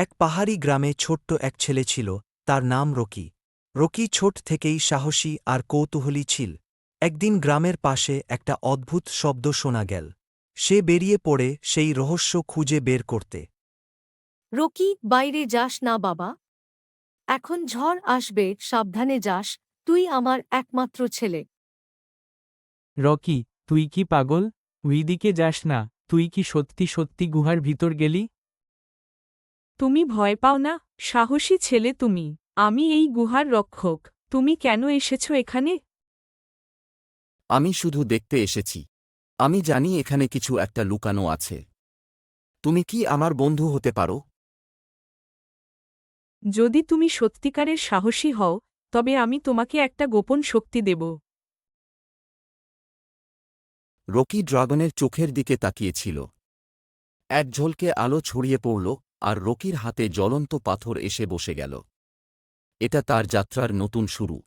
এক পাহাড়ি গ্রামে ছোট্ট এক ছেলে ছিল, তার নাম রকি। রকি ছোট থেকেই সাহসী আর কৌতূহলী ছিল। একদিন গ্রামের পাশে একটা অদ্ভুত শব্দ শোনা গেল। সে বেরিয়ে পড়ে সেই রহস্য খুঁজে বের করতে। রকি, বাইরে যাস না বাবা। এখন ঝড় আসবে, সাবধানে যাস, তুই আমার একমাত্র ছেলে। রকি, তুই কি পাগল? ওইদিকে যাস না। তুই কি সত্যি সত্যি গুহার ভিতর গেলি? তুমি ভয় পাও না, সাহসী ছেলে তুমি। আমি এই গুহার রক্ষক। তুমি কেন এসেছো এখানে? আমি শুধু দেখতে এসেছি। আমি জানি এখানে কিছু একটা লুকানো আছে। তুমি কি আমার বন্ধু হতে পারো? যদি তুমি সত্যিকারের সাহসী হও, তবে আমি তোমাকে একটা গোপন শক্তি দেব। রকি ড্রাগনের চোখের দিকে তাকিয়েছিল। এক ঝলকে আলো ছড়িয়ে পড়ল, আর রকির হাতে জ্বলন্ত পাথর এসে বসে গেল। এটা তার যাত্রার নতুন শুরু।